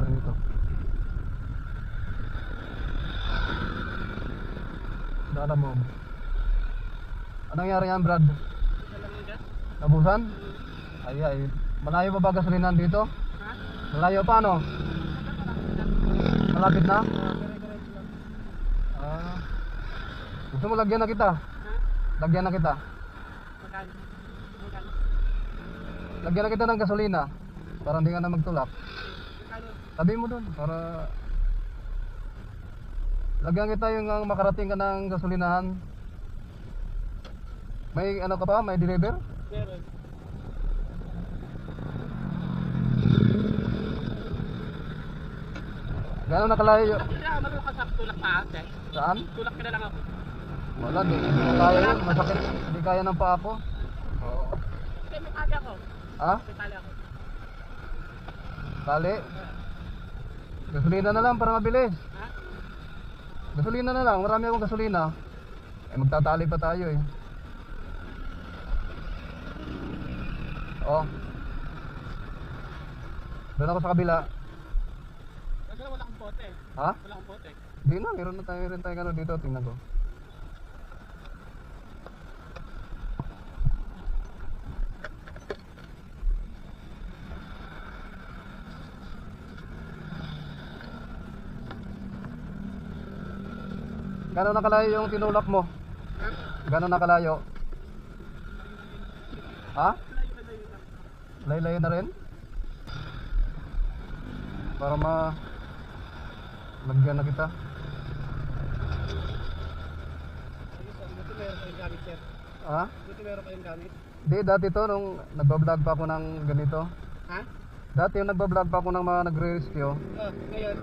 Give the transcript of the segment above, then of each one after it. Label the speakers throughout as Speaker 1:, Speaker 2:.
Speaker 1: na rin ito. Dala mo. Anong nangyari yan, Brad? Nabusan? Ay, malayo pa ba gasolinan dito?
Speaker 2: Ha?
Speaker 1: Malayo pa, ano? Malapit na? Gusto mo lagyan na kita? Lagyan na kita.
Speaker 2: Magkano?
Speaker 1: Lagyan na kita ng gasolina para hindi ka na magtulak. Tabi mo dun para lagyan kita yung makarating ka ng gasolinahan. May ano ka pa? May deliver?
Speaker 2: Meron.
Speaker 1: Gano'n nakalayo?
Speaker 2: Marunong ka sa tulak pa ate.
Speaker 1: Saan?
Speaker 2: Tulak ka na lang ako.
Speaker 1: Wala, hindi ko kaya yun. Masakit. Hindi kaya ng paa ko.
Speaker 2: Kasi may tali ako.
Speaker 1: Ha?
Speaker 2: May tali ako.
Speaker 1: Tali? Gasolina na lang para mabilis.
Speaker 2: Ha?
Speaker 1: Gasolina na lang. Marami akong gasolina. Magtatali pa tayo eh. Oh. Doon ako sa kabila.
Speaker 2: Kasi wala akong bote.
Speaker 1: Ha?
Speaker 2: Wala akong bote.
Speaker 1: Hindi na, meron na tayo rin tayo ano dito. Tingnan ko. Gano'n nakalayo yung tinulak mo? Gano'n nakalayo? Ha? Layo-layo na rin? Para lagyan na kita.
Speaker 2: Buti meron kayong gamit, sir.
Speaker 1: Ha?
Speaker 2: Buti meron kayong gamit.
Speaker 1: Di, dati to nung nagbablog pa ako ng ganito.
Speaker 2: Ha?
Speaker 1: Dati yung nagbablog pa ako ng mga nagre-rescue.
Speaker 2: Oh, ngayon.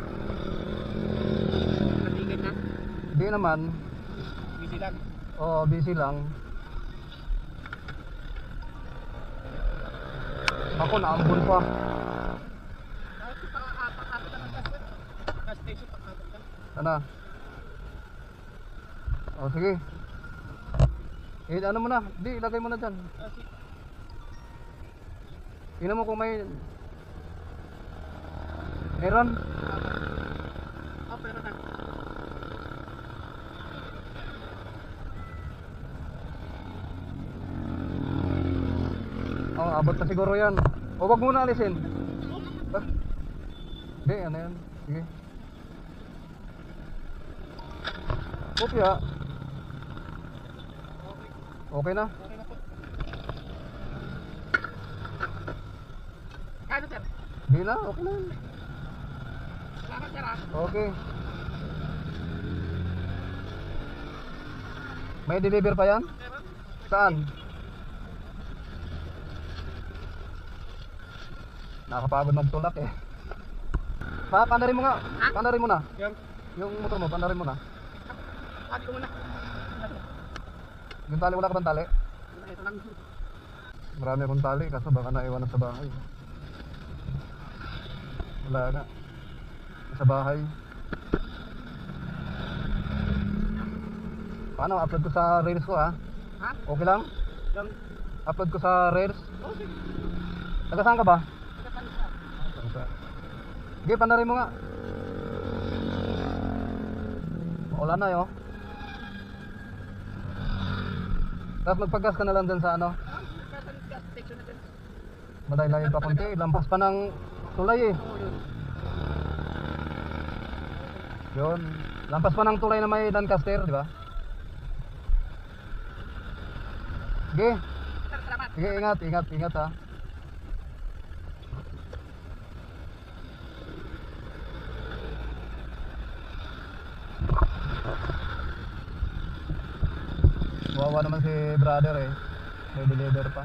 Speaker 2: Natigil na.
Speaker 1: Di naman.
Speaker 2: Busy lang.
Speaker 1: Oo, busy lang. Ako naambun pa.
Speaker 2: Gas station, pang-apat ka.
Speaker 1: Sana. O sige. Ano mo na? Di, ilagay mo na dyan. Tingnan mo kung may meron.
Speaker 2: Oh, pero na.
Speaker 1: Oh, abot na siguro yan. O wag muna alisin. Ba? Di, ano yan? Sige. Kopya. Okay na.
Speaker 2: Okay na po. Ano, sir?
Speaker 1: Di na, okay na.
Speaker 2: Salamat, sir, ah.
Speaker 1: Okay. May deliver pa yan?
Speaker 2: Meron?
Speaker 1: Saan? Nakapagod magtulak eh. Pandarin mo nga.
Speaker 2: Ha?
Speaker 1: Pandarin mo na.
Speaker 2: Yung
Speaker 1: Yung motor mo, pandarin mo na.
Speaker 2: tali ko muna.
Speaker 1: Yung tali, wala ka bang tali?
Speaker 2: Ito lang.
Speaker 1: Marami akong tali kaso baka naiwanan sa bahay. Wala na. Sa bahay. Paano? Upload ko sa Reels ko ha?
Speaker 2: Ha?
Speaker 1: Okay lang?
Speaker 2: Yung...
Speaker 1: Upload ko sa Reels.
Speaker 2: Oh, sige.
Speaker 1: Taga saan ka ba?
Speaker 2: Ito.
Speaker 1: Sige, pandarin mo nga. Wala na yun. Tapos magpagas ka na lang dun sa ano.
Speaker 2: Gas station na din.
Speaker 1: Maday-layo pa konti. Lampas pa ng tulay eh.
Speaker 2: Oo, yun.
Speaker 1: Yun. Lampas pa ng tulay na may Lancaster, di ba? Sige.
Speaker 2: Sir, salamat.
Speaker 1: Sige, ingat ha. Wawa naman si brother eh. May deliver pa.